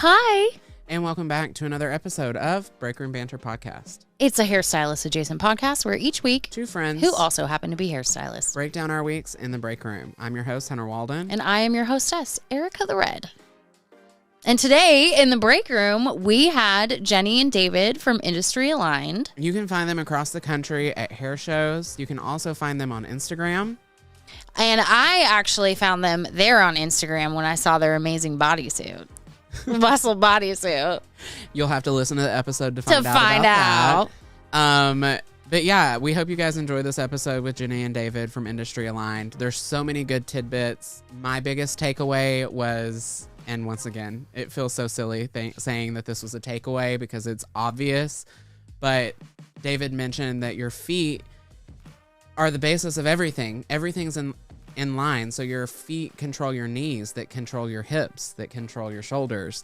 Hi. And welcome back to another episode of Breakroom Banter Podcast. It's a hairstylist adjacent podcast where each week, Two friends who also happen to be hairstylists, break down our weeks in the break room. I'm your host, Hunter Walden. And I am your hostess, Ericka the Red. And today in the break room, we had Jenny and David from Industry Aligned. You can find them across the country at hair shows. You can also find them on Instagram. And I actually found them there on Instagram when I saw their amazing bodysuit. Muscle bodysuit. You'll have to listen to the episode to find out. But yeah, we hope you guys enjoy this episode with Jenny and David from Industry Aligned. There's so many good tidbits. My biggest takeaway was, and once again, it feels so silly saying that this was a takeaway because it's obvious, but David mentioned that your feet are the basis of everything. Everything's in line. So your feet control your knees, that control your hips, that control your shoulders.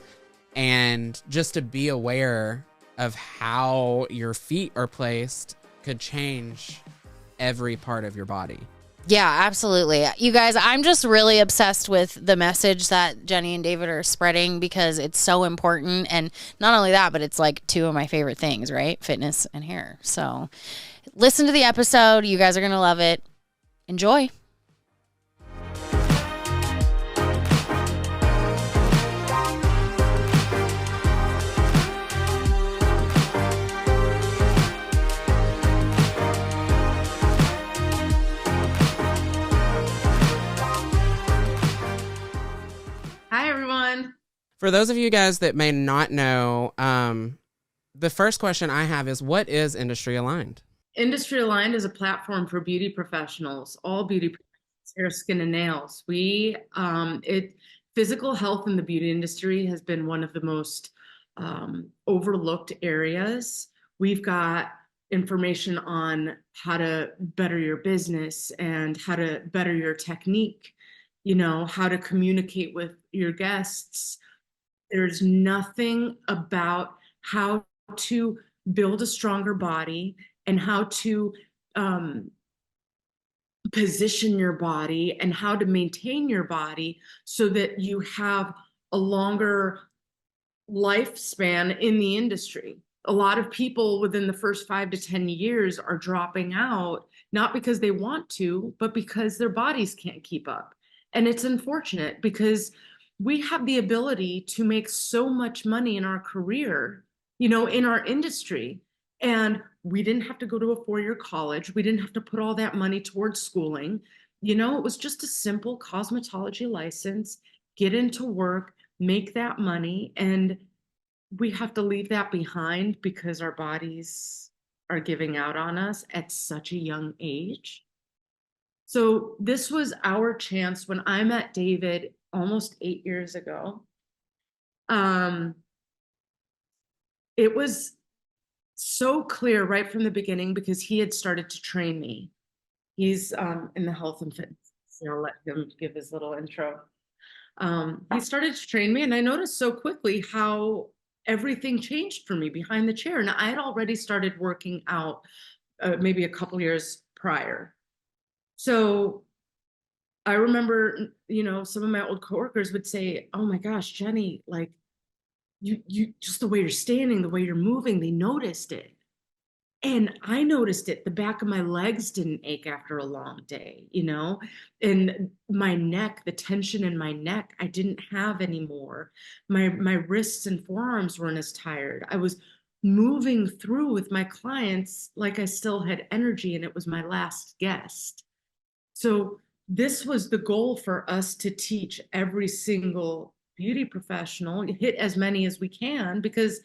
And just to be aware of how your feet are placed could change every part of your body. Yeah, absolutely. You guys, I'm just really obsessed with the message that Jenny and David are spreading because it's so important. And not only that, but it's like two of my favorite things, right? Fitness and hair. So listen to the episode. You guys are going to love it. Enjoy. Hi, everyone. For those of you guys that may not know, the first question I have is, what is Industry Aligned? Industry Aligned is a platform for beauty professionals, all beauty professionals, hair, skin, and nails. Physical health in the beauty industry has been one of the most overlooked areas. We've got information on how to better your business and how to better your technique, how to communicate with your guests. There's nothing about how to build a stronger body and how to position your body and how to maintain your body so that you have a longer lifespan in the industry. A lot of people within the first 5 to 10 years are dropping out, not because they want to, but because their bodies can't keep up. And it's unfortunate because we have the ability to make so much money in our career, in our industry. And we didn't have to go to a 4-year college. We didn't have to put all that money towards schooling. It was just a simple cosmetology license, get into work, make that money. And we have to leave that behind because our bodies are giving out on us at such a young age. So this was our chance when I met David almost 8 years ago. It was so clear right from the beginning because he had started to train me. He's in the health and fitness. So I'll let him give his little intro. He started to train me, and I noticed so quickly how everything changed for me behind the chair. And I had already started working out maybe a couple years prior. So I remember, some of my old coworkers would say, "Oh my gosh, Jenny, like you just the way you're standing, the way you're moving," they noticed it. And I noticed it. The back of my legs didn't ache after a long day, and my neck, the tension in my neck, I didn't have anymore. My wrists and forearms weren't as tired. I was moving through with my clients like I still had energy and it was my last guest. So this was the goal for us, to teach every single beauty professional, hit as many as we can, because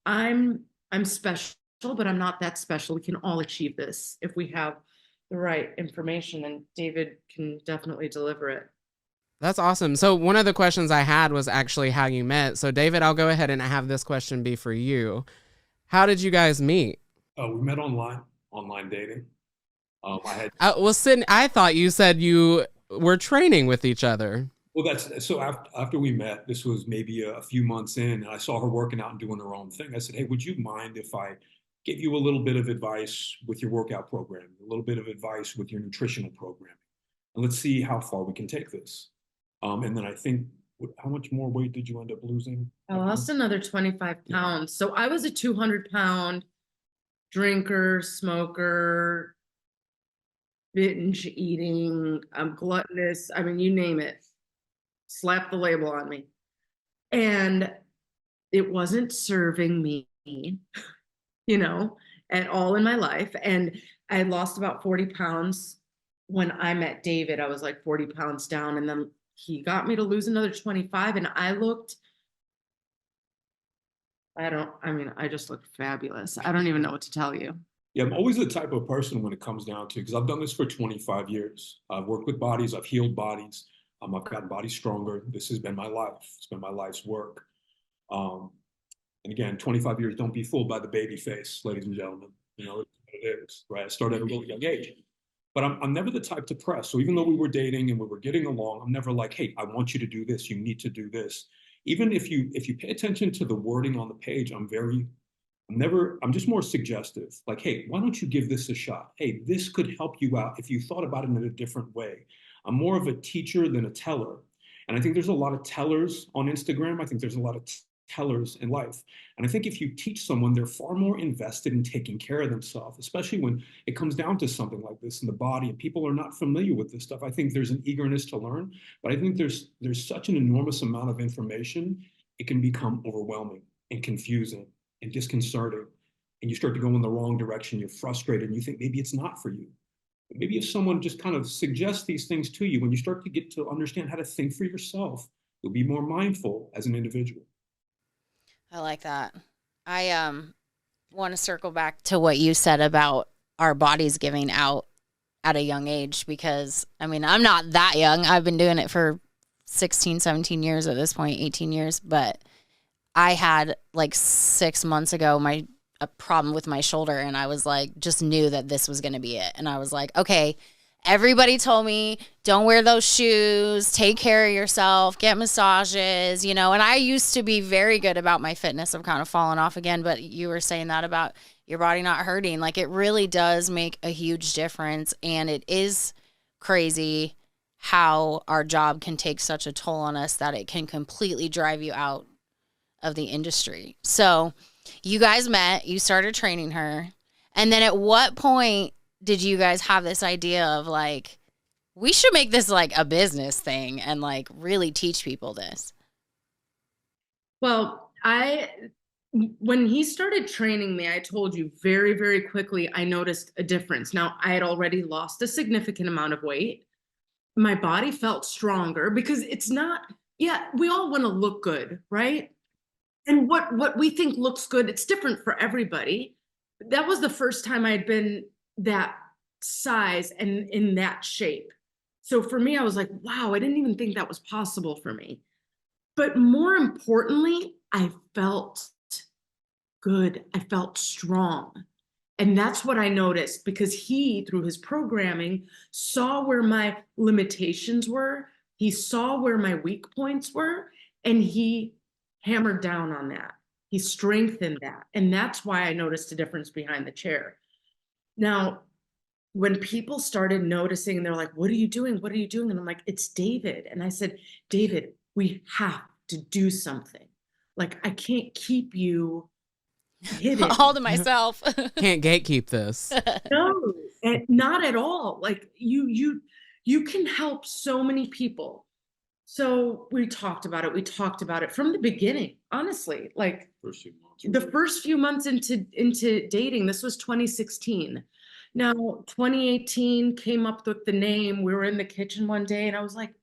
I'm special, but I'm not that special. We can all achieve this if we have the right information, and David can definitely deliver it. That's awesome. So one of the questions I had was actually how you met. So David, I'll go ahead and have this question be for you. How did you guys meet? We met online dating. I thought you said you were training with each other. Well, so after we met, this was maybe a few months in, and I saw her working out and doing her own thing. I said, "Hey, would you mind if I give you a little bit of advice with your workout program, a little bit of advice with your nutritional programming, and let's see how far we can take this." And then I think, how much more weight did you end up losing? I lost another 25 pounds. So I was a 200-pound drinker, smoker, binge eating, I'm gluttonous. I mean, you name it. Slap the label on me. And it wasn't serving me, you know, at all in my life. And I had lost about 40 pounds. When I met David, I was like 40 pounds down. And then he got me to lose another 25. And I just looked fabulous. I don't even know what to tell you. Yeah, I'm always the type of person when it comes down to, because I've done this for 25 years. I've worked with bodies, I've healed bodies, I've gotten bodies stronger. This has been my life. It's been my life's work. Um, and again, 25 years, don't be fooled by the baby face, ladies and gentlemen. You know, it's what it is, right? I started at a really young age. But I'm never the type to press. So even though we were dating and we were getting along, I'm never like, hey, I want you to do this. You need to do this. Even if you pay attention to the wording on the page, I'm just more suggestive. Like, hey, why don't you give this a shot? Hey, this could help you out if you thought about it in a different way. I'm more of a teacher than a teller. And I think there's a lot of tellers on Instagram. I think there's a lot of tellers in life. And I think if you teach someone, they're far more invested in taking care of themselves, especially when it comes down to something like this in the body and people are not familiar with this stuff. I think there's an eagerness to learn, but I think there's such an enormous amount of information, it can become overwhelming and confusing and disconcerting. And you start to go in the wrong direction. You're frustrated and you think maybe it's not for you. But maybe if someone just kind of suggests these things to you, when you start to get to understand how to think for yourself, you'll be more mindful as an individual. I like that. I want to circle back to what you said about our bodies giving out at a young age, because I mean, I'm not that young. I've been doing it for 16, 17 years at this point, 18 years, but I had like 6 months ago a problem with my shoulder, and I was like, just knew that this was going to be it. And I was like, okay, everybody told me, don't wear those shoes, take care of yourself, get massages, and I used to be very good about my fitness. I've kind of fallen off again, but you were saying that about your body not hurting. Like, it really does make a huge difference. And it is crazy how our job can take such a toll on us that it can completely drive you out of the industry. So you guys met, you started training her. And then at what point did you guys have this idea of like, we should make this like a business thing and like really teach people this? Well, when he started training me, I told you very, very quickly, I noticed a difference. Now, I had already lost a significant amount of weight. My body felt stronger because it's not, yeah, we all want to look good, right? And what we think looks good, it's different for everybody. That was the first time I had been that size and in that shape. So for me, I was like, wow, I didn't even think that was possible for me. But more importantly, I felt good. I felt strong. And that's what I noticed, because he, through his programming, saw where my limitations were. He saw where my weak points were, and he hammered down on that. He strengthened that. And that's why I noticed a difference behind the chair. Now, when people started noticing, and they're like, what are you doing? What are you doing? And I'm like, it's David. And I said, David, we have to do something. Like, I can't keep you hidden. All to myself. Can't gatekeep this. No, not at all. Like, you can help so many people. So we talked about it. We talked about it from the beginning, honestly. Like, the first few months into dating, this was 2016. Now, 2018 came up with the name. We were in the kitchen one day and I was like,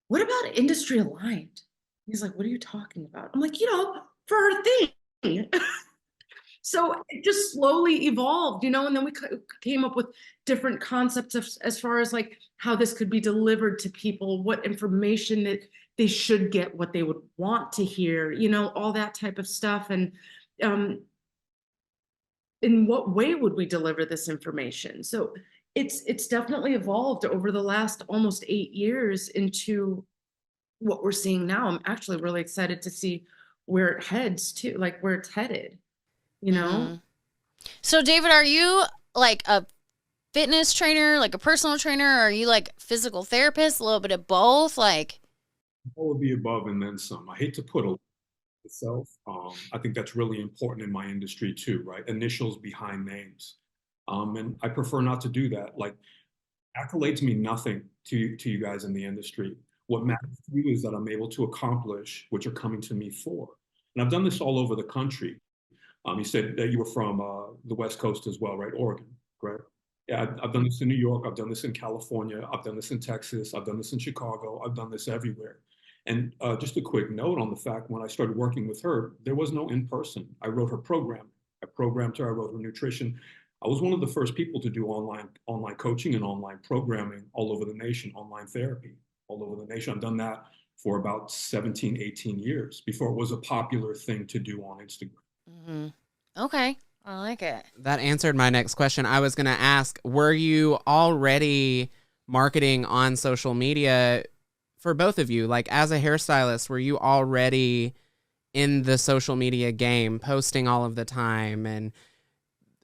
what about industry aligned? He's like, what are you talking about? I'm like, for our thing. So it just slowly evolved, and then we came up with different concepts as far as like how this could be delivered to people, what information that they should get, what they would want to hear, all that type of stuff. And in what way would we deliver this information? So it's definitely evolved over the last almost 8 years into what we're seeing now. I'm actually really excited to see where it heads to, like where it's headed. Mm-hmm. So David, are you like a fitness trainer, like a personal trainer? Or are you like physical therapist, a little bit of both? Like, all of the above and then some. I hate to put a itself. I think that's really important in my industry too, right? Initials behind names. And I prefer not to do that. Like accolades mean nothing to you guys in the industry. What matters to you is that I'm able to accomplish what you're coming to me for. And I've done this all over the country. You said that you were from the West Coast as well, right? Oregon, correct? Yeah, I've done this in New York. I've done this in California. I've done this in Texas. I've done this in Chicago. I've done this everywhere. And just a quick note on the fact when I started working with her, there was no in person. I wrote her program. I programmed her. I wrote her nutrition. I was one of the first people to do online coaching and online programming all over the nation, online therapy all over the nation. I've done that for about 17, 18 years before it was a popular thing to do on Instagram. Mm-hmm. Okay. I like it. That answered my next question. I was going to ask, were you already marketing on social media for both of you? Like as a hairstylist, were you already in the social media game, posting all of the time and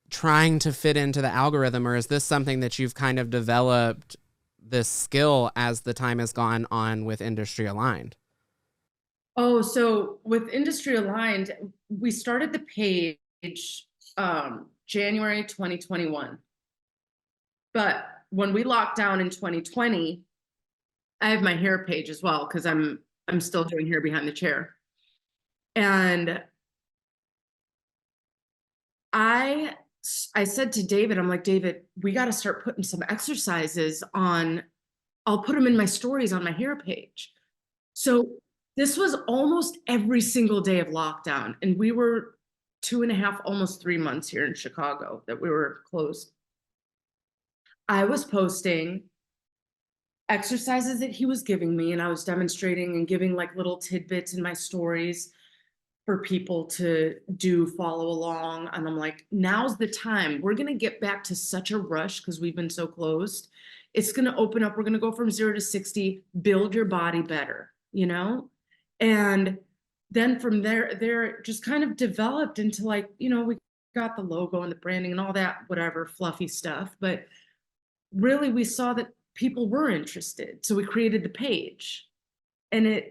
trying to fit into the algorithm? Or is this something that you've kind of developed this skill as the time has gone on with Industry Aligned? Oh, so with Industry Aligned, we started the page January 2021. But when we locked down in 2020, I have my hair page as well because I'm still doing hair behind the chair. And I said to David, I'm like, David, we got to start putting some exercises on. I'll put them in my stories on my hair page. So this was almost every single day of lockdown. And we were 2.5, almost 3 months here in Chicago that we were closed. I was posting exercises that he was giving me, and I was demonstrating and giving like little tidbits in my stories for people to do, follow along. And I'm like, now's the time. We're going to get back to such a rush because we've been so closed. It's going to open up. We're going to go from 0 to 60, build your body better, you know? And then from there, it just kind of developed into like, you know, we got the logo and the branding and all that, whatever fluffy stuff. But really we saw that people were interested. So we created the page, and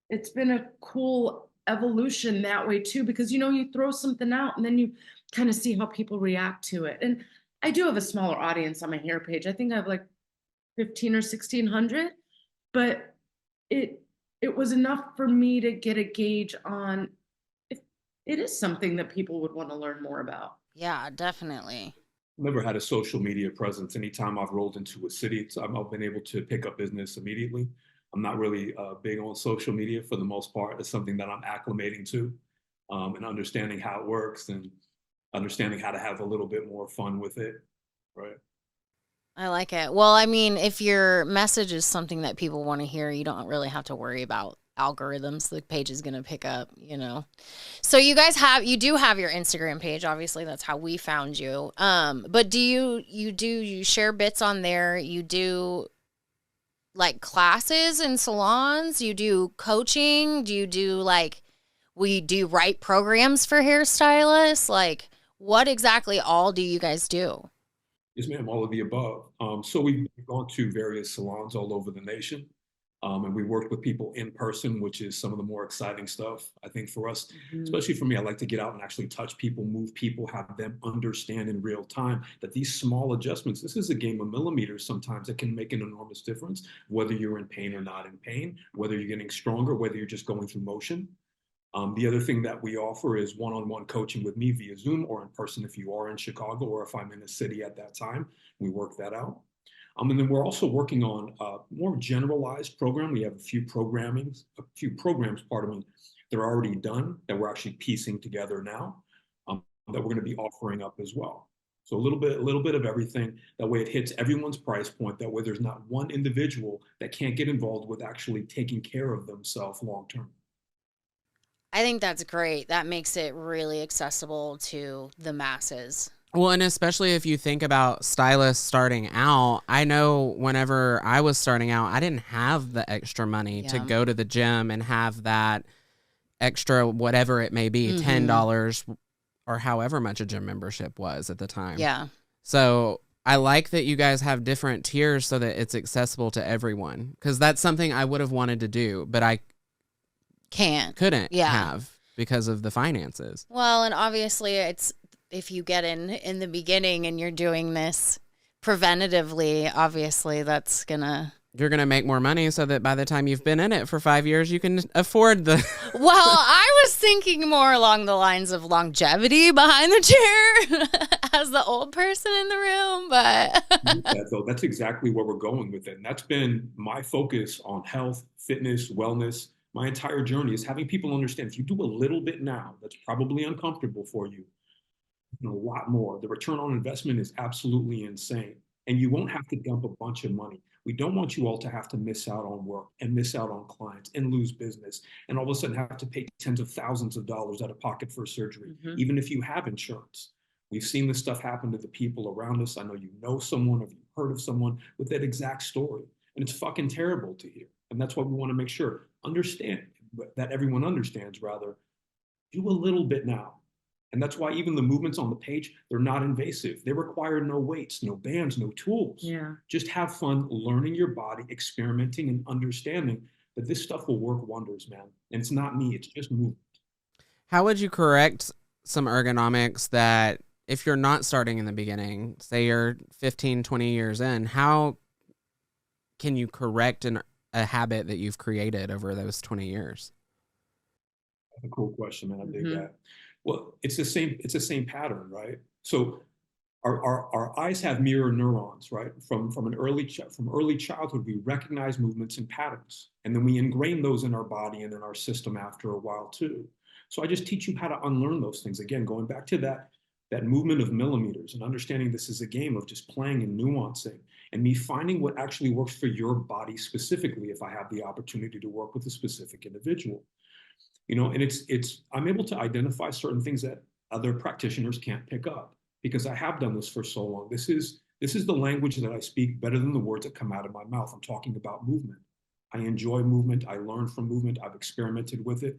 it's been a cool evolution that way too, because, you know, you throw something out and then you kind of see how people react to it. And I do have a smaller audience on my hair page. I think I have like 15 or 1600, but it was enough for me to get a gauge on if it is something that people would want to learn more about. Yeah, definitely. Never had a social media presence. Anytime I've rolled into a city, I've been able to pick up business immediately. I'm not really big on social media for the most part. It's something that I'm acclimating to, and understanding how it works and understanding how to have a little bit more fun with it, right? I like it. Well, I mean, if your message is something that people want to hear, you don't really have to worry about algorithms. The page is going to pick up, you know. So you do have your Instagram page. Obviously, that's how we found you. But do you share bits on there? You do like classes in salons? You do coaching? Do you do write programs for hairstylists? Like, what exactly all do you guys do? Yes, ma'am, all of the above. So we've gone to various salons all over the nation, and we worked with people in person, which is some of the more exciting stuff, I think, for us. Especially for me, I like to get out and actually touch people, move people, have them understand in real time that these small adjustments, this is a game of millimeters sometimes that can make an enormous difference, whether you're in pain or not in pain, whether you're getting stronger, whether you're just going through motion. The other thing that we offer is one-on-one coaching with me via Zoom or in person if you are in Chicago or if I'm in a city at that time. We work that out. And then we're also working on a more generalized program. We have a few programs, pardon me, that are already done that we're actually piecing together now, that we're going to be offering up as well. So a little bit of everything. That way it hits everyone's price point. That way there's not one individual that can't get involved with actually taking care of themselves long term. I think that's great. That makes it really accessible to the masses. Well, and especially if you think about stylists starting out, I know whenever I was starting out, I didn't have the extra money to go to the gym and have that extra, whatever it may be, $10 or however much a gym membership was at the time. Yeah. So I like that you guys have different tiers so that it's accessible to everyone, because that's something I would have wanted to do, but I couldn't Yeah. have because of the finances. Well, and obviously it's, if you get in the beginning and you're doing this preventatively, obviously that's gonna. You're going to make more money so that by the time you've been in it for 5 years, you can afford the. Well, I was thinking more along the lines of longevity behind the chair as the old person in the room, but That's exactly where we're going with it. And that's been my focus on health, fitness, wellness. My entire journey is having people understand if you do a little bit now, that's probably uncomfortable for you, a lot more. The return on investment is absolutely insane. And you won't have to dump a bunch of money. We don't want you all to have to miss out on work and miss out on clients and lose business and all of a sudden have to pay tens of thousands of dollars out of pocket for surgery, even if you have insurance. We've seen this stuff happen to the people around us. I know you know someone or you've heard of someone with that exact story. And it's fucking terrible to hear. And that's why we want to make sure, that everyone understands, rather, do a little bit now. And that's why even the movements on the page, they're not invasive. They require no weights, no bands, no tools. Yeah. Just have fun learning your body, experimenting and understanding that this stuff will work wonders, man. And it's not me, it's just movement. How would you correct some ergonomics that if you're not starting in the beginning, say you're 15, 20 years in, how can you correct a habit that you've created over those 20 years? That's a cool question, man. I dig that. Well, it's the same pattern, right? So our eyes have mirror neurons, right? From early childhood, we recognize movements and patterns, and then we ingrain those in our body and in our system after a while too. So I just teach you how to unlearn those things. Again, going back to that movement of millimeters and understanding this is a game of just playing and nuancing and me finding what actually works for your body specifically if I have the opportunity to work with a specific individual. And I'm able to identify certain things that other practitioners can't pick up because I have done this for so long. This is the language that I speak better than the words that come out of my mouth. I'm talking about movement. I enjoy movement. I learn from movement. I've experimented with it.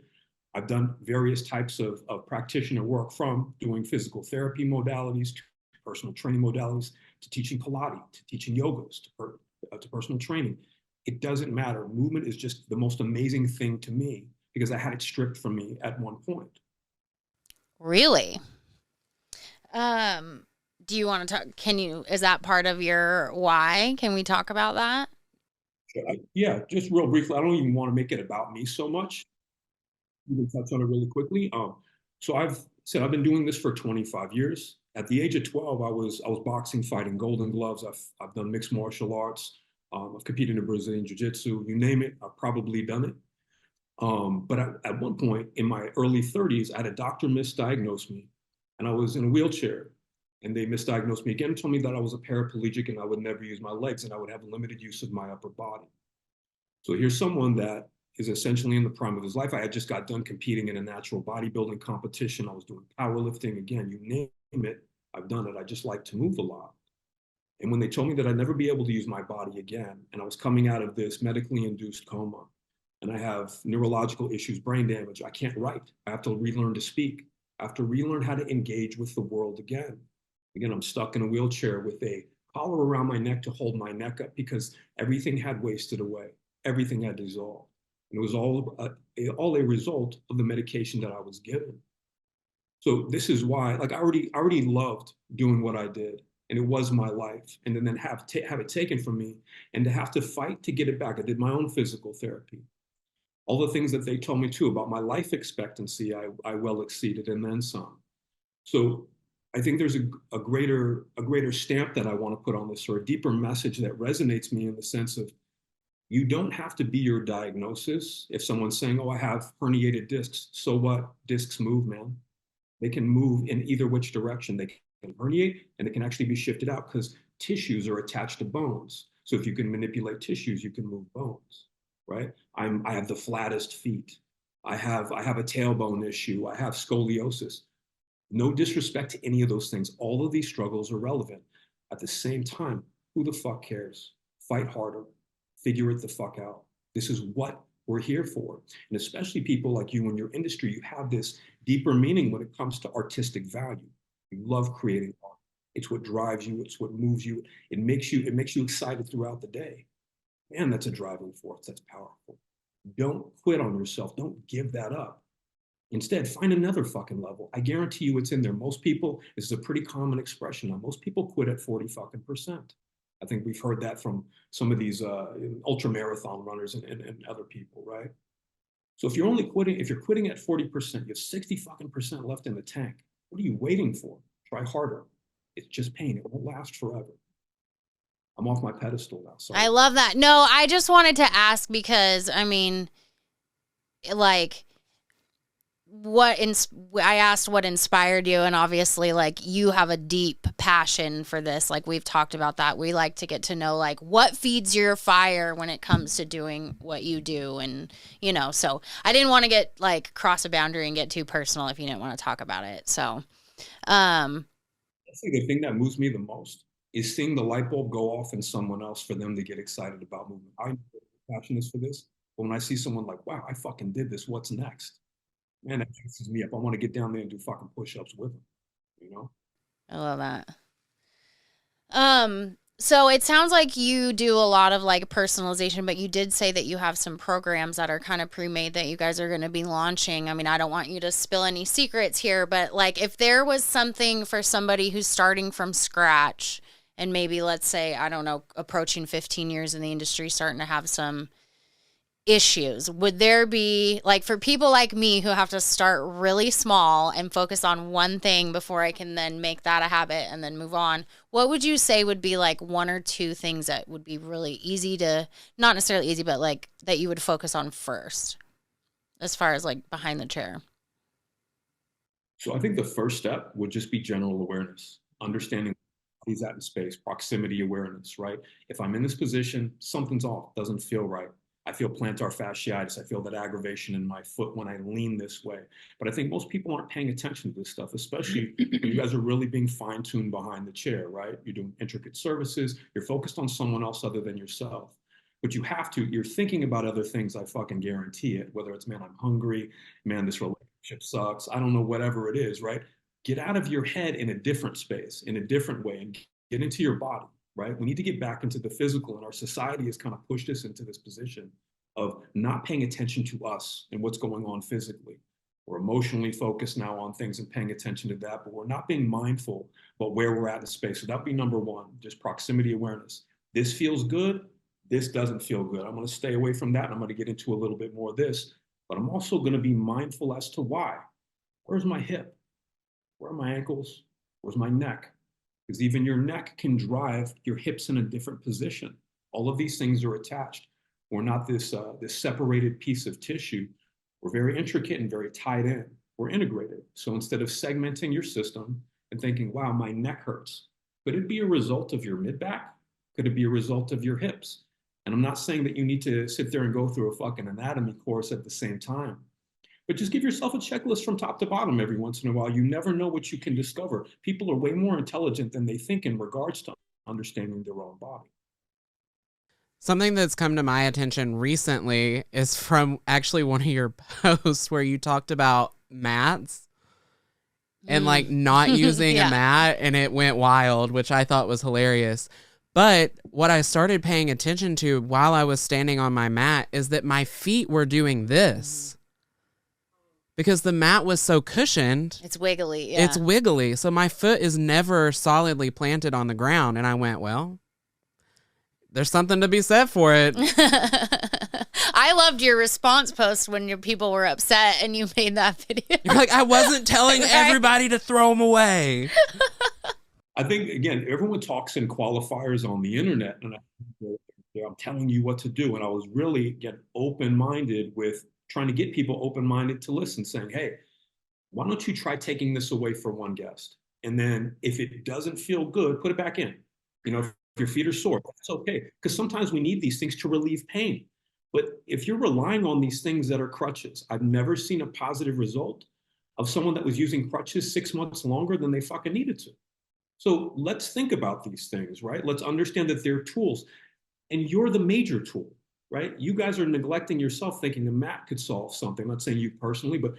I've done various types of practitioner work, from doing physical therapy modalities to personal training modalities to teaching Pilates, to teaching yogas, to personal training. It doesn't matter. Movement is just the most amazing thing to me because I had it stripped from me at one point. Really? Do you want to talk? Is that part of your why? Can we talk about that? Yeah, just real briefly. I don't even want to make it about me so much. You can touch on it really quickly. So I've been doing this for 25 years. At the age of 12, I was boxing, fighting Golden Gloves. I've done mixed martial arts. I've competed in Brazilian Jiu-Jitsu. You name it, I've probably done it. But at one point in my early 30s, I had a doctor misdiagnose me, and I was in a wheelchair. And they misdiagnosed me again, told me that I was a paraplegic and I would never use my legs and I would have limited use of my upper body. So here's someone that is essentially in the prime of his life. I had just got done competing in a natural bodybuilding competition. I was doing powerlifting. Again, you name it, I've done it. I just like to move a lot. And when they told me that I'd never be able to use my body again, and I was coming out of this medically induced coma, and I have neurological issues, brain damage, I can't write. I have to relearn to speak. I have to relearn how to engage with the world again. Again, I'm stuck in a wheelchair with a collar around my neck to hold my neck up because everything had wasted away. Everything had dissolved. And it was all a result of the medication that I was given. So this is why, like, I already loved doing what I did, and it was my life. And then have it taken from me and to have to fight to get it back. I did my own physical therapy. All the things that they told me too about my life expectancy, I well exceeded and then some. So I think there's a greater stamp that I want to put on this, or a deeper message that resonates me in the sense of, you don't have to be your diagnosis. If someone's saying, oh, I have herniated discs, so what? Discs move, man. They can move in either which direction. They can herniate and they can actually be shifted out because tissues are attached to bones. So if you can manipulate tissues, you can move bones, right? I have the flattest feet. I have a tailbone issue. I have scoliosis. No disrespect to any of those things. All of these struggles are relevant. At the same time, who the fuck cares? Fight harder. Figure it the fuck out. This is what we're here for. And especially people like you in your industry, you have this deeper meaning when it comes to artistic value. You love creating art. It's what drives you. It's what moves you. It makes you excited throughout the day. Man, that's a driving force. That's powerful. Don't quit on yourself. Don't give that up. Instead, find another fucking level. I guarantee you it's in there. Most people, this is a pretty common expression now. Most people quit at 40 fucking percent. I think we've heard that from some of these ultra marathon runners and other people, right? So if you're quitting at 40%, you have 60 fucking percent left in the tank. What are you waiting for? Try harder. It's just pain. It won't last forever. I'm off my pedestal now. Sorry. I love that. No, I just wanted to ask because, I mean, like, I asked what inspired you, and obviously, like, you have a deep passion for this. Like, we've talked about that. We like to get to know, like, what feeds your fire when it comes to doing what you do. And, you know, so I didn't want to get, like, cross a boundary and get too personal if you didn't want to talk about it. So, I think the thing that moves me the most is seeing the light bulb go off in someone else for them to get excited about movement. I know the passion is for this, but when I see someone like, wow, I fucking did this, what's next? Man, that juices me up. I want to get down there and do fucking push-ups with them, you know? I love that. So it sounds like you do a lot of like personalization, but you did say that you have some programs that are kind of pre-made that you guys are going to be launching. I mean, I don't want you to spill any secrets here, but like if there was something for somebody who's starting from scratch and maybe let's say, I don't know, approaching 15 years in the industry, starting to have some issues, would there be like for people like me who have to start really small and focus on one thing before I can then make that a habit and then move on, what would you say would be like one or two things that would be really easy to, not necessarily easy, but like that you would focus on first as far as like behind the chair? So I think the first step would just be general awareness, understanding he's at in space, proximity awareness, right? If I'm in this position, something's off, doesn't feel right. I feel plantar fasciitis. I feel that aggravation in my foot when I lean this way. But I think most people aren't paying attention to this stuff, especially when you guys are really being fine-tuned behind the chair, right? You're doing intricate services. You're focused on someone else other than yourself. But you're thinking about other things, I fucking guarantee it. Whether it's, man, I'm hungry, man, this relationship sucks. I don't know, whatever it is, right? Get out of your head in a different space, in a different way, and get into your body. Right? We need to get back into the physical, and our society has kind of pushed us into this position of not paying attention to us and what's going on physically. We're emotionally focused now on things and paying attention to that, but we're not being mindful about where we're at in space. So that'd be number one, just proximity awareness. This feels good. This doesn't feel good. I'm going to stay away from that. And I'm going to get into a little bit more of this, but I'm also going to be mindful as to why. Where's my hip? Where are my ankles? Where's my neck? Because even your neck can drive your hips in a different position. All of these things are attached. We're not this separated piece of tissue. We're very intricate and very tied in. We're integrated. So instead of segmenting your system and thinking, wow, my neck hurts, could it be a result of your mid-back? Could it be a result of your hips? And I'm not saying that you need to sit there and go through a fucking anatomy course at the same time. But just give yourself a checklist from top to bottom every once in a while. You never know what you can discover. People are way more intelligent than they think in regards to understanding their own body. Something that's come to my attention recently is from actually one of your posts where you talked about mats and like not using a mat, and it went wild, which I thought was hilarious. But what I started paying attention to while I was standing on my mat is that my feet were doing this. Because the mat was so cushioned. It's wiggly, yeah. It's wiggly. So my foot is never solidly planted on the ground. And I went, well, there's something to be said for it. I loved your response post when your people were upset and you made that video. You're like, I wasn't telling everybody to throw them away. I think, again, everyone talks in qualifiers on the internet. And I'm telling you what to do. And I was really, again, open-minded with trying to get people open-minded to listen, saying, hey, why don't you try taking this away for one guest? And then if it doesn't feel good, put it back in. You know, if your feet are sore, that's okay. Because sometimes we need these things to relieve pain. But if you're relying on these things that are crutches, I've never seen a positive result of someone that was using crutches 6 months longer than they fucking needed to. So let's think about these things, right? Let's understand that they're tools. And you're the major tool. Right? You guys are neglecting yourself, thinking a mat could solve something. I'm not saying you personally, but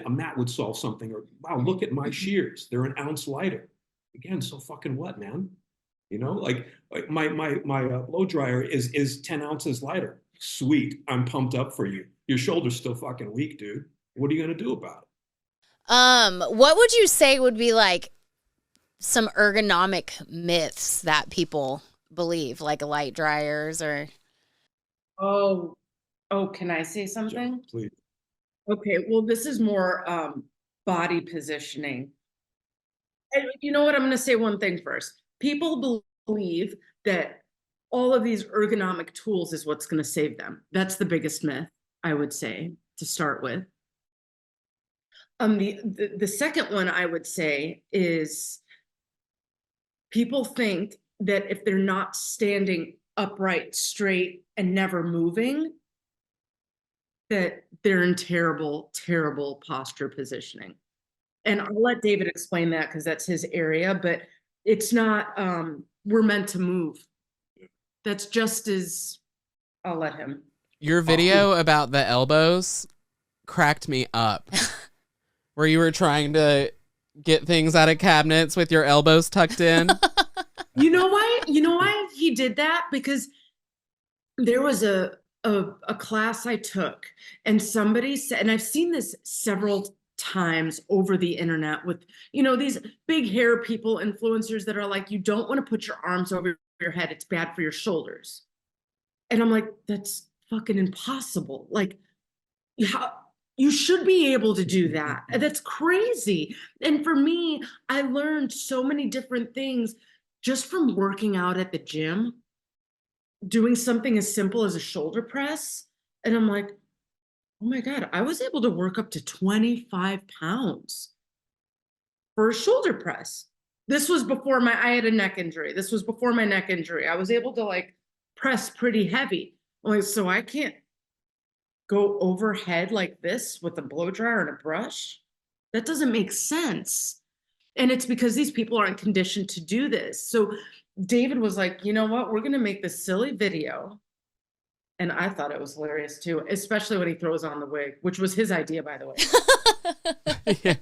a mat would solve something. Or, wow, look at my shears. They're an ounce lighter. Again, so fucking what, man? You know, like my blow dryer is 10 ounces lighter. Sweet. I'm pumped up for you. your shoulder's still fucking weak, dude. What are you going to do about it? What would you say would be like some ergonomic myths that people believe, like light dryers or? Oh, can I say something? Please. Okay, well, this is more body positioning. And you know what? I'm going to say one thing first. People believe that all of these ergonomic tools is what's going to save them. That's the biggest myth, I would say, to start with. The second one I would say is people think that if they're not standing upright, straight, and never moving, that they're in terrible, terrible posture positioning. And I'll let David explain that because that's his area, but it's not, we're meant to move. That's just as, I'll let him. Your video about the elbows cracked me up. Where you were trying to get things out of cabinets with your elbows tucked in. You know why? You know why he did that? Because there was a class I took, and somebody said, and I've seen this several times over the internet with, these big hair people, influencers that are like, you don't want to put your arms over your head. It's bad for your shoulders. And I'm like, that's fucking impossible. Like, you should be able to do that. That's crazy. And for me, I learned so many different things just from working out at the gym, doing something as simple as a shoulder press. And I'm like, oh my God, I was able to work up to 25 pounds for a shoulder press. This was before I had a neck injury. This was before my neck injury. I was able to like press pretty heavy. Like, so I can't go overhead like this with a blow dryer and a brush. That doesn't make sense. And it's because these people aren't conditioned to do this. So David was like, you know what? We're going to make this silly video. And I thought it was hilarious too, especially when he throws on the wig, which was his idea, by the way. Yeah.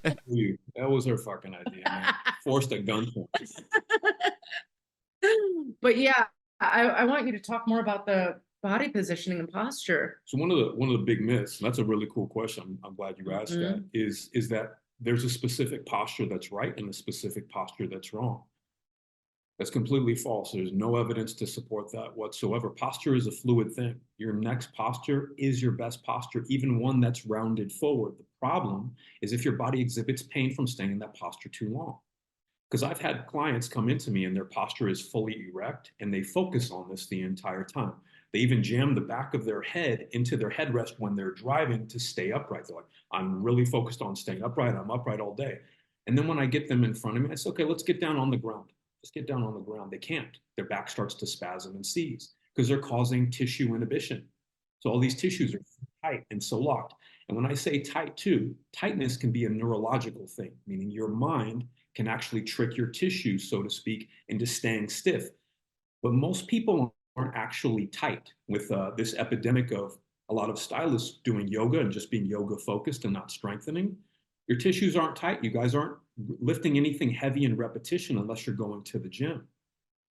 That was her fucking idea, man. Forced at gunpoint. But yeah, I want you to talk more about the body positioning and posture. So one of the big myths, and that's a really cool question, I'm glad you asked that, is that there's a specific posture that's right and a specific posture that's wrong. That's completely false. There's no evidence to support that whatsoever. Posture is a fluid thing. Your next posture is your best posture, even one that's rounded forward. The problem is if your body exhibits pain from staying in that posture too long. Because I've had clients come into me and their posture is fully erect and they focus on this the entire time. They even jam the back of their head into their headrest when they're driving to stay upright. They're like, I'm really focused on staying upright. I'm upright all day. And then when I get them in front of me, I say, okay, let's get down on the ground. Just get down on the ground. They can't. Their back starts to spasm and seize because they're causing tissue inhibition. So all these tissues are tight and so locked. And when I say tight too, tightness can be a neurological thing, meaning your mind can actually trick your tissue, so to speak, into staying stiff. But most people aren't actually tight with this epidemic of a lot of stylists doing yoga and just being yoga focused and not strengthening. Your tissues aren't tight. You guys aren't lifting anything heavy in repetition unless you're going to the gym.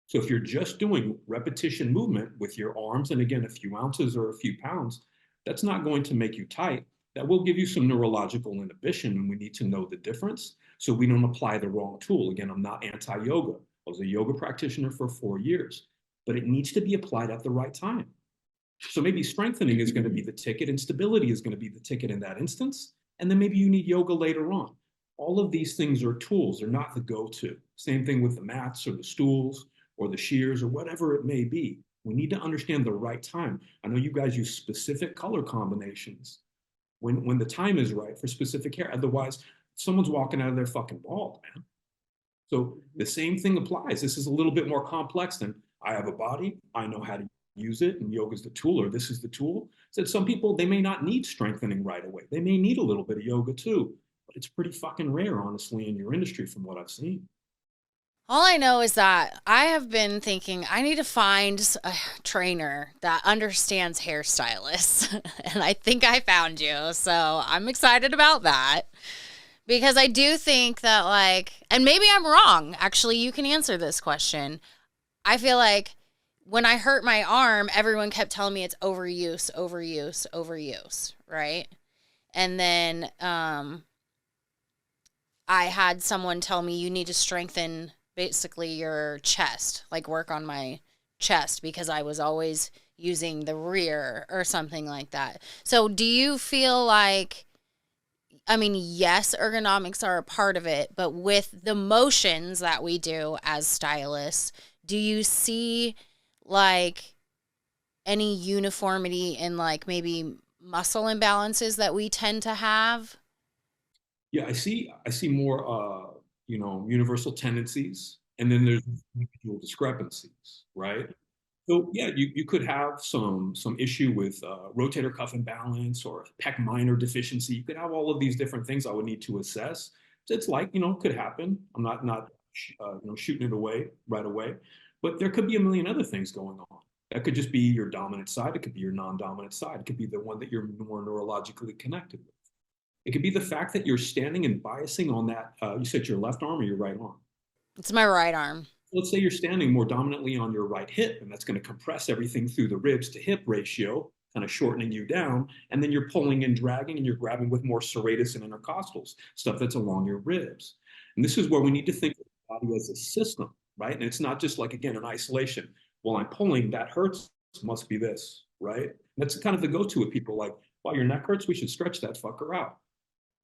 So if you're just doing repetition movement with your arms, and again, a few ounces or a few pounds, that's not going to make you tight. That will give you some neurological inhibition, and we need to know the difference so we don't apply the wrong tool. Again, I'm not anti-yoga. I was a yoga practitioner for 4 years, but it needs to be applied at the right time. So maybe strengthening is going to be the ticket and stability is going to be the ticket in that instance. And then maybe you need yoga later on. All of these things are tools. They're not the go-to. Same thing with the mats or the stools or the shears or whatever it may be. We need to understand the right time. I know you guys use specific color combinations when the time is right for specific hair. Otherwise, someone's walking out of their fucking bald, man. So the same thing applies. This is a little bit more complex than I have a body, I know how to use it, and yoga is the tool, or this is the tool. So some people, they may not need strengthening right away. They may need a little bit of yoga too, but it's pretty fucking rare, honestly, in your industry from what I've seen. All I know is that I have been thinking I need to find a trainer that understands hairstylists. And I think I found you. So I'm excited about that. Because I do think that, like, and maybe I'm wrong. Actually, you can answer this question. I feel like when I hurt my arm, everyone kept telling me it's overuse, overuse, overuse, right? And then I had someone tell me you need to strengthen basically your chest, like work on my chest because I was always using the rear or something like that. So do you feel like, I mean, yes, ergonomics are a part of it, but with the motions that we do as stylists, do you see like any uniformity in like maybe muscle imbalances that we tend to have? Yeah, I see more universal tendencies, and then there's individual discrepancies, right? So yeah, you could have some issue with rotator cuff imbalance or pec minor deficiency. You could have all of these different things I would need to assess. So it's like, could happen. I'm not shooting it away right away, but there could be a million other things going on. That could just be your dominant side. It could be your non-dominant side. It could be the one that you're more neurologically connected with. It could be the fact that you're standing and biasing on that. You said your left arm or your right arm. It's my right arm. Let's say you're standing more dominantly on your right hip, and that's going to compress everything through the ribs to hip ratio, kind of shortening you down. And then you're pulling and dragging, and you're grabbing with more serratus and intercostals, stuff that's along your ribs. And this is where we need to think of the body as a system, right? And it's not just like, again, an isolation. Well, I'm pulling, that hurts, must be this, right? And that's kind of the go-to with people like, well, your neck hurts, we should stretch that fucker out.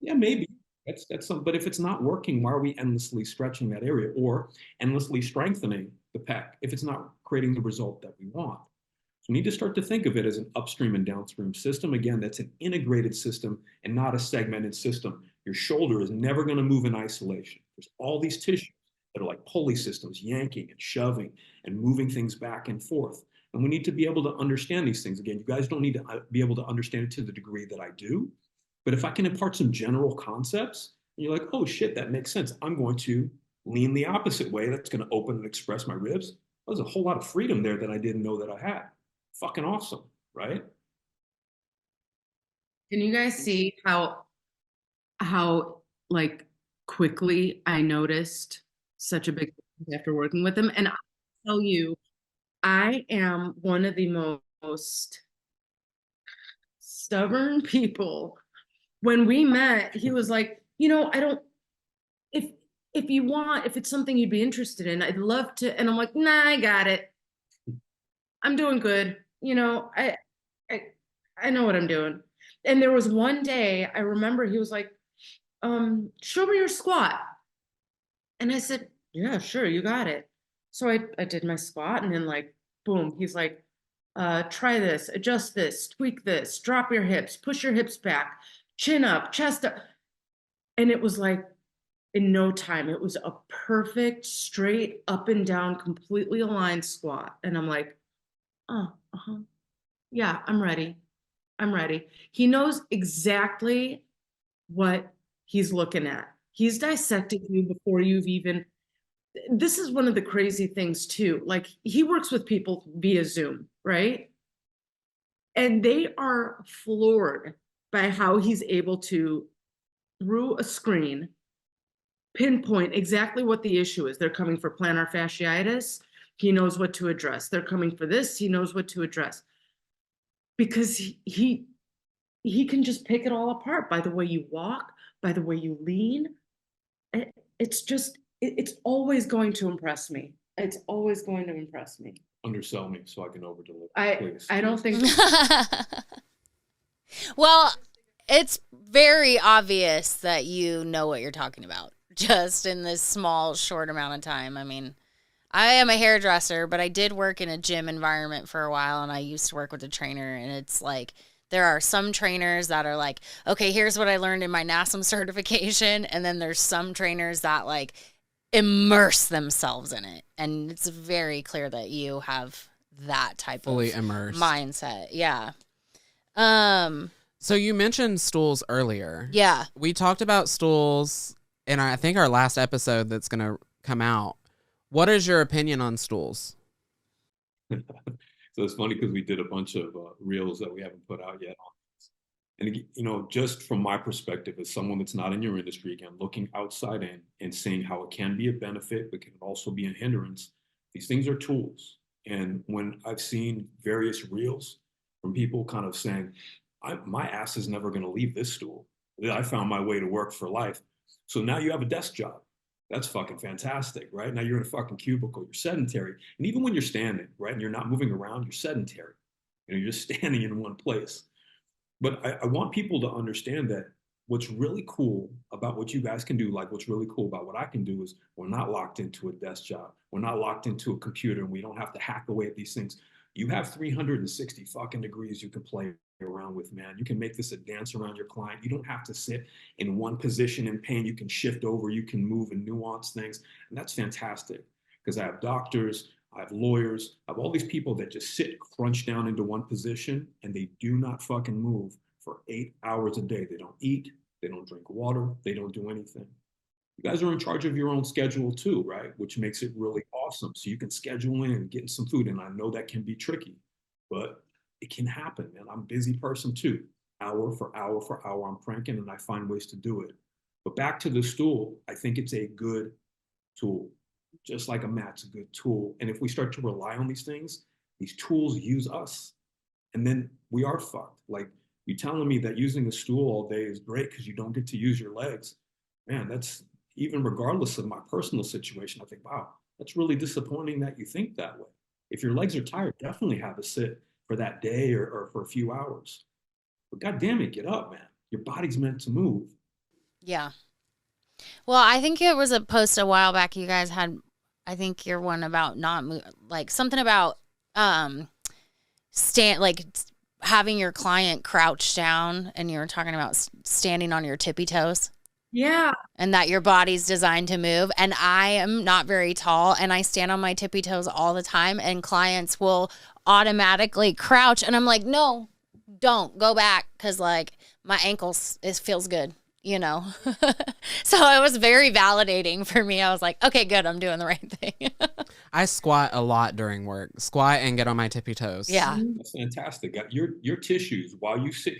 Yeah, maybe. That's some, but if it's not working, why are we endlessly stretching that area or endlessly strengthening the pec if it's not creating the result that we want? So we need to start to think of it as an upstream and downstream system. Again, that's an integrated system and not a segmented system. Your shoulder is never going to move in isolation. There's all these tissues that are like pulley systems, yanking and shoving and moving things back and forth. And we need to be able to understand these things. Again, you guys don't need to be able to understand it to the degree that I do. But if I can impart some general concepts, and you're like, oh shit, that makes sense. I'm going to lean the opposite way. That's going to open and express my ribs. There's a whole lot of freedom there that I didn't know that I had. Fucking awesome, right? Can you guys see how like quickly I noticed such a big difference after working with him? And I'll tell you, I am one of the most stubborn people. When we met, he was like, I don't, if you want, if it's something you'd be interested in, I'd love to. And I'm like, nah, I got it. I'm doing good. I know what I'm doing. And there was one day I remember he was like, show me your squat. And I said, yeah, sure, you got it. So I did my squat, and then like, boom, he's like, try this, adjust this, tweak this, drop your hips, push your hips back, chin up, chest up. And it was like, in no time, it was a perfect, straight up and down, completely aligned squat. And I'm like, oh, yeah, I'm ready. I'm ready. He knows exactly what he's looking at. He's dissected you before you've even. This is one of the crazy things too. Like, he works with people via Zoom, right? And they are floored by how he's able to, through a screen, pinpoint exactly what the issue is. They're coming for plantar fasciitis. He knows what to address. They're coming for this. He knows what to address. Because he can just pick it all apart by the way you walk, by the way you lean. It's always going to impress me. It's always going to impress me. Undersell me so I can overdeliver. I don't think. Well, it's very obvious that you know what you're talking about just in this small, short amount of time. I mean, I am a hairdresser, but I did work in a gym environment for a while, and I used to work with a trainer, and it's like there are some trainers that are like, okay, here's what I learned in my NASM certification, and then there's some trainers that like immerse themselves in it, and it's very clear that you have that type Fully of immersed mindset. Yeah. So you mentioned stools earlier. Yeah. We talked about stools in I think our last episode that's going to come out. What is your opinion on stools? So it's funny because we did a bunch of reels that we haven't put out yet on this. And just from my perspective as someone that's not in your industry, again, looking outside in and seeing how it can be a benefit, but can also be a hindrance. These things are tools. And when I've seen various reels from people kind of saying, my ass is never going to leave this stool. I found my way to work for life. So now you have a desk job. That's fucking fantastic, right? Now you're in a fucking cubicle, you're sedentary. And even when you're standing, right, and you're not moving around, you're sedentary. You're just standing in one place. But I want people to understand that what's really cool about what you guys can do, like what's really cool about what I can do, is we're not locked into a desk job. We're not locked into a computer, and we don't have to hack away at these things. You have 360 fucking degrees you can play around with, man. You can make this a dance around your client. You don't have to sit in one position in pain. You can shift over, you can move and nuance things. And that's fantastic, because I have doctors, I have lawyers, I have all these people that just sit crunched down into one position, and they do not fucking move for 8 hours a day. They don't eat, they don't drink water, they don't do anything. You guys are in charge of your own schedule too, right? Which makes it really awesome. So you can schedule in and get some food. And I know that can be tricky, but it can happen. And I'm a busy person too. Hour for hour for hour, I'm cranking, and I find ways to do it. But back to the stool, I think it's a good tool. Just like a mat's a good tool. And if we start to rely on these things, these tools use us. And then we are fucked. Like, you telling me that using a stool all day is great because you don't get to use your legs. Man, that's, even regardless of my personal situation, I think, wow, that's really disappointing that you think that way. If your legs are tired, definitely have a sit for that day or for a few hours. But God damn it, get up, man. Your body's meant to move. Yeah. Well, I think it was a post a while back you guys had, I think your one about not like something about having your client crouch down, and you were talking about standing on your tippy toes. Yeah. And that your body's designed to move. And I am not very tall, and I stand on my tippy toes all the time, and clients will automatically crouch, and I'm like, no, don't go back, because like my ankles, it feels good, you know. So it was very validating for me. I was like, okay, good, I'm doing the right thing. I squat a lot during work. Squat and get on my tippy toes. Yeah. That's fantastic. Your tissues, while we sit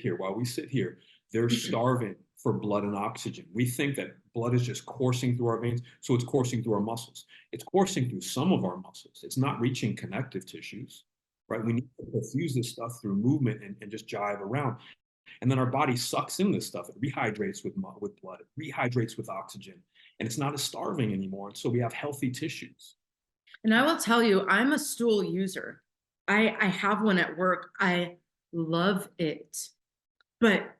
here, they're starving for blood and oxygen. We think that blood is just coursing through our veins, so it's coursing through our muscles. It's coursing through some of our muscles. It's not reaching connective tissues, right? We need to perfuse this stuff through movement and just jive around. And then our body sucks in this stuff. It rehydrates with blood. It rehydrates with oxygen. And it's not as starving anymore. And so we have healthy tissues. And I will tell you, I'm a stool user. I have one at work. I love it. But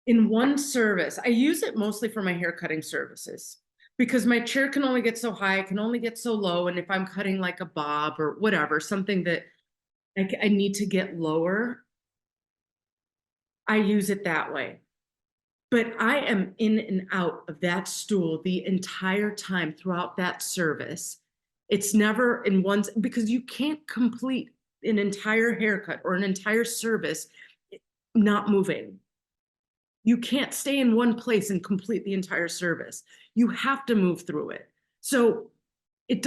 in one service, I use it mostly for my hair cutting services, because my chair can only get so high, it can only get so low. And if I'm cutting like a bob or whatever, something that I need to get lower, I use it that way. But I am in and out of that stool the entire time throughout that service. It's never in one, because you can't complete an entire haircut or an entire service not moving. You can't stay in one place and complete the entire service. You have to move through it. So it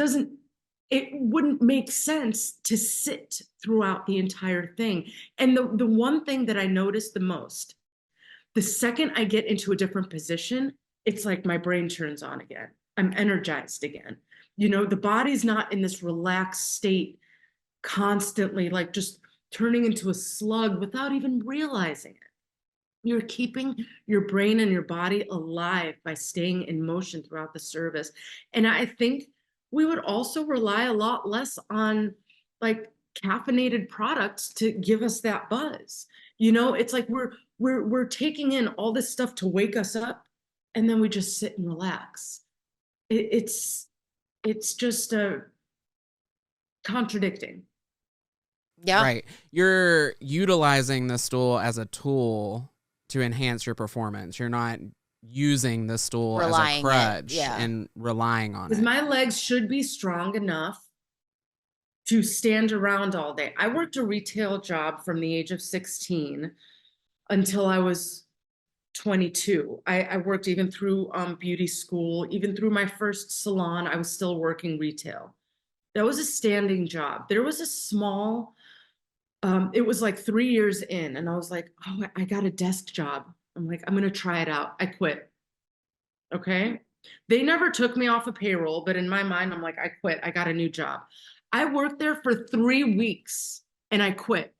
wouldn't make sense to sit throughout the entire thing. And the one thing that I noticed the most, the second I get into a different position, it's like my brain turns on again. I'm energized again. You know, the body's not in this relaxed state constantly, like just turning into a slug without even realizing it. You're keeping your brain and your body alive by staying in motion throughout the service. And I think we would also rely a lot less on like caffeinated products to give us that buzz. You know, it's like we're taking in all this stuff to wake us up, and then we just sit and relax. It's just contradicting. Yeah. Right. You're utilizing the stool as a tool to enhance your performance. You're not using the stool Relying as a crutch yeah. and relying on Because it. my legs should be strong enough to stand around all day. I worked a retail job from the age of 16 until I was 22. I worked even through beauty school, even through my first salon, I was still working retail. That was a standing job. There was a small, it was like 3 years in, and I was like, oh, I got a desk job. I'm like, I'm gonna try it out. I quit. Okay. They never took me off a payroll, but in my mind, I'm like, I quit. I got a new job. I worked there for 3 weeks and I quit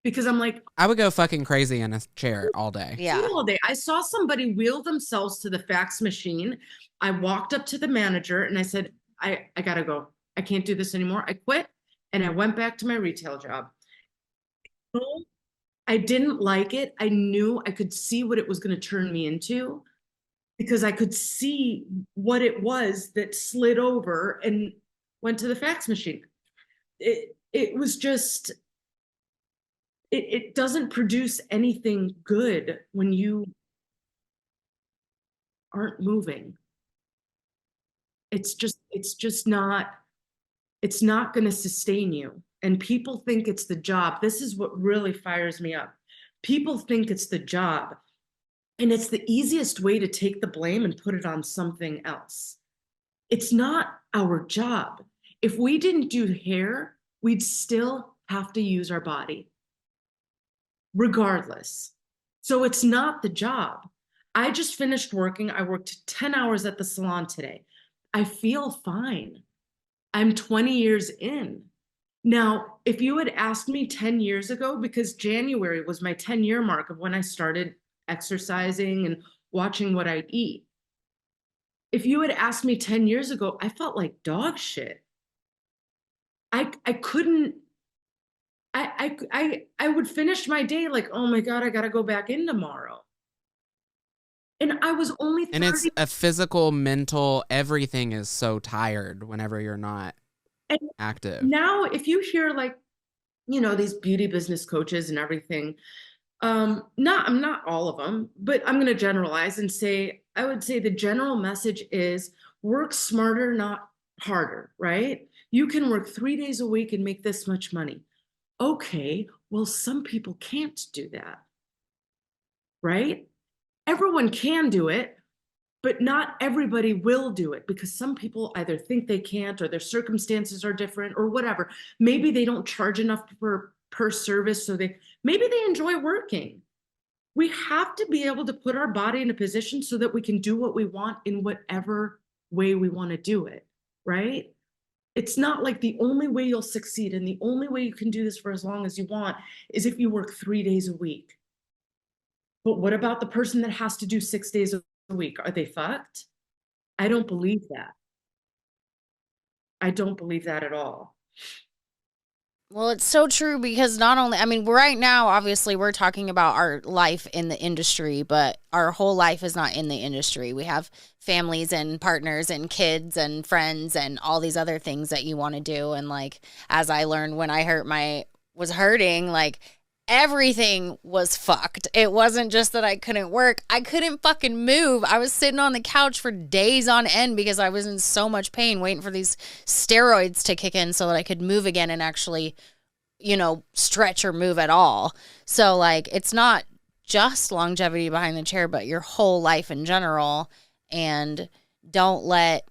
because I'm like, I would go fucking crazy in a chair all day. Yeah. all day. I saw somebody wheel themselves to the fax machine. I walked up to the manager and I said, I gotta go. I can't do this anymore. I quit and I went back to my retail job. I didn't like it. I knew I could see what it was going to turn me into because I could see what it was that slid over and went to the fax machine. It was just it doesn't produce anything good when you aren't moving. It's just not going to sustain you. And people think it's the job. This is what really fires me up. People think it's the job. And it's the easiest way to take the blame and put it on something else. It's not our job. If we didn't do hair, we'd still have to use our body, regardless. So it's not the job. I just finished working. I worked 10 hours at the salon today. I feel fine. I'm 20 years in. Now, if you had asked me 10 years ago, because January was my 10-year mark of when I started exercising and watching what I'd eat. If you had asked me 10 years ago, I felt like dog shit. I couldn't, I would finish my day like, oh my God, I gotta go back in tomorrow. And I was only 30. And it's a physical, mental, everything is so tired whenever you're not active. Now, if you hear like, these beauty business coaches and everything, I'm not all of them, but I'm going to generalize and say, I would say the general message is work smarter, not harder, right? You can work 3 days a week and make this much money. Okay, well, some people can't do that, right? Everyone can do it, but not everybody will do it because some people either think they can't or their circumstances are different or whatever. Maybe they don't charge enough per service, so maybe they enjoy working. We have to be able to put our body in a position so that we can do what we want in whatever way we want to do it, right? It's not like the only way you'll succeed and the only way you can do this for as long as you want is if you work 3 days a week. But what about the person that has to do 6 days a week? Are they fucked? I don't believe that. I don't believe that at all. Well, it's so true because not only, I mean, right now, obviously, we're talking about our life in the industry, but our whole life is not in the industry. We have families and partners and kids and friends and all these other things that you want to do. And like, as I learned when I was hurting, like everything was fucked. It wasn't just that I couldn't work. I couldn't fucking move. I was sitting on the couch for days on end because I was in so much pain waiting for these steroids to kick in so that I could move again and actually, stretch or move at all. So like, it's not just longevity behind the chair, but your whole life in general. And don't let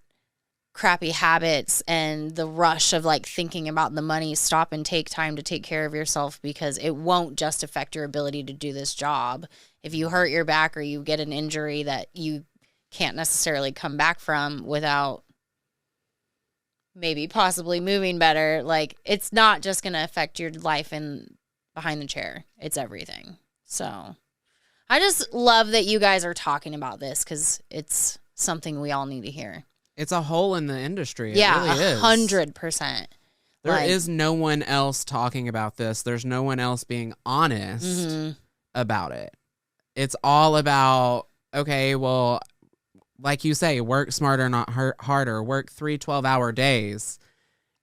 crappy habits and the rush of like thinking about the money stop and take time to take care of yourself, because it won't just affect your ability to do this job. If you hurt your back or you get an injury that you can't necessarily come back from without maybe possibly moving better, like it's not just going to affect your life in behind the chair. It's everything. So I just love that you guys are talking about this because it's something we all need to hear. It's a hole in the industry. It Yeah, really is. 100%. There is no one else talking about this. There's no one else being honest about it. It's all about, okay, well, like you say, work smarter, not harder. Work 3 12-hour days.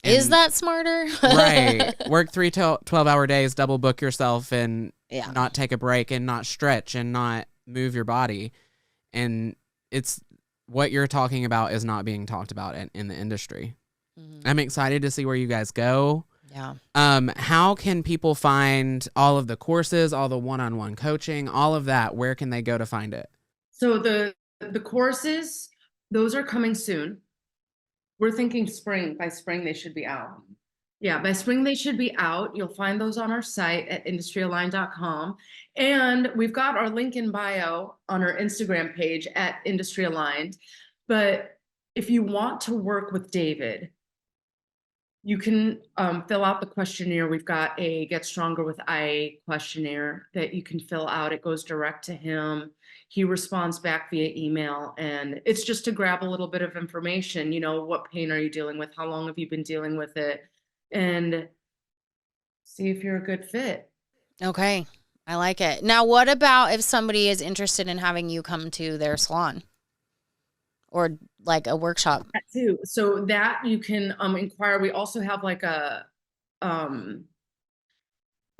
Is that smarter? Right. Work 3 12-hour days, double book yourself and not take a break and not stretch and not move your body. And it's what you're talking about is not being talked about in the industry. I'm excited to see where you guys go. Yeah. How can people find all of the courses, all the one-on-one coaching, all of that? Where can they go to find it? So the courses, those are coming soon. We're thinking spring. By spring, they should be out. Yeah, by spring, they should be out. You'll find those on our site at industryaligned.com. And we've got our link in bio on our Instagram page at Industry Aligned. But if you want to work with David, You can fill out the questionnaire. We've got a Get Stronger with I questionnaire that you can fill out. It goes direct to him. He responds back via email, and it's just to grab a little bit of information. What pain are you dealing with? How long have you been dealing with it? And see if you're a good fit. Okay. I like it. Now, what about if somebody is interested in having you come to their salon or like a workshop? That too. So that you can inquire. We also have like when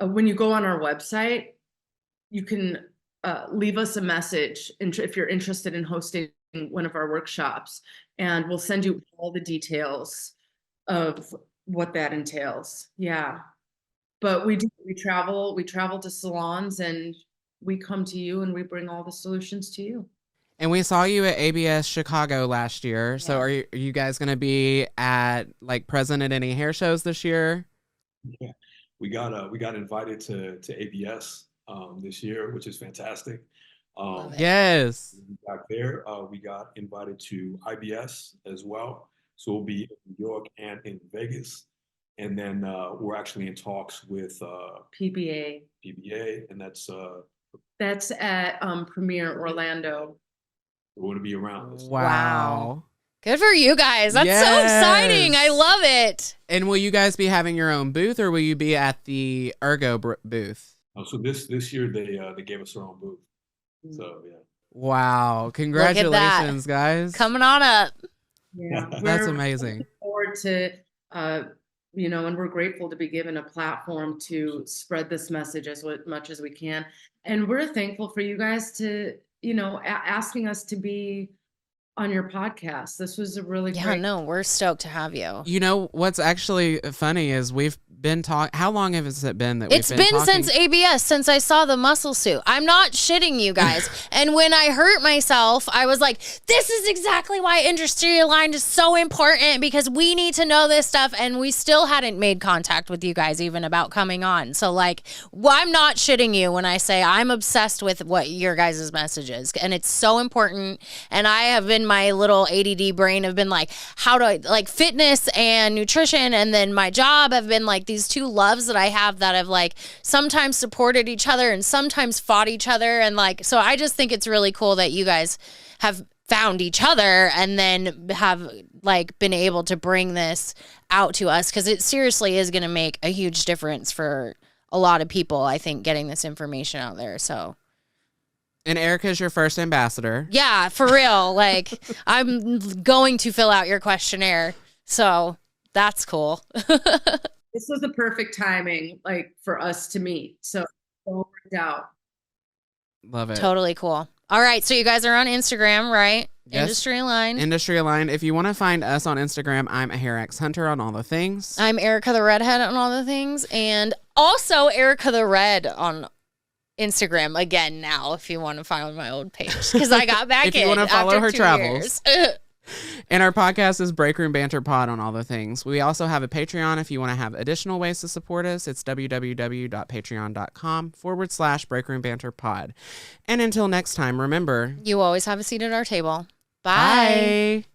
you go on our website, you can leave us a message if you're interested in hosting one of our workshops, and we'll send you all the details of what that entails. Yeah. But we travel to salons, and we come to you and we bring all the solutions to you. And we saw you at ABS Chicago last year. So are you guys going to be present at any hair shows this year? Yeah, we got invited to ABS this year, which is fantastic. Yes. Back there, we got invited to IBS as well. So we'll be in New York and in Vegas. And then we're actually in talks with PBA, and that's at Premier Orlando. We're going to be around this. Wow. Good for you guys. That's so exciting. I love it. And will you guys be having your own booth, or will you be at the Ergo booth? So this year they gave us our own booth. So yeah. Wow. Congratulations, guys. Coming on up. Yeah. That's amazing. Looking forward to and we're grateful to be given a platform to spread this message as much as we can. And we're thankful for you guys to, asking us to be on your podcast. This was a really great. We're stoked to have you. You know, what's actually funny is we've been talking. How long has it been that we've been talking? Since ABS, since I saw the muscle suit. I'm not shitting you guys. And when I hurt myself, I was like, this is exactly why industry aligned is so important, because we need to know this stuff. And we still hadn't made contact with you guys even about coming on. So I'm not shitting you when I say I'm obsessed with what your guys' message is. And it's so important. And I have been, my little ADD brain have been like, how do I, fitness and nutrition and then my job have been these two loves that I have that have sometimes supported each other and sometimes fought each other. And so I just think it's really cool that you guys have found each other and then have been able to bring this out to us, because it seriously is going to make a huge difference for a lot of people, I think, getting this information out there. So. And Ericka's your first ambassador. Yeah, for real. I'm going to fill out your questionnaire. So that's cool. This was the perfect timing, for us to meet. So it worked out. Love it. Totally cool. All right. So you guys are on Instagram, right? Yes. Industry Aligned. Industry Aligned. If you want to find us on Instagram, I'm a Hair X Hunter on all the things. I'm Ericka the Redhead on all the things. And also Ericka the Red on Instagram again now, if you want to follow my old page, because I got back if you want to follow her travels. And our podcast is Breakroom Banter Pod on all the things. We also have a Patreon if you want to have additional ways to support us. It's www.patreon.com/Breakroom Banter Pod. And until next time, remember, you always have a seat at our table. Bye. Bye.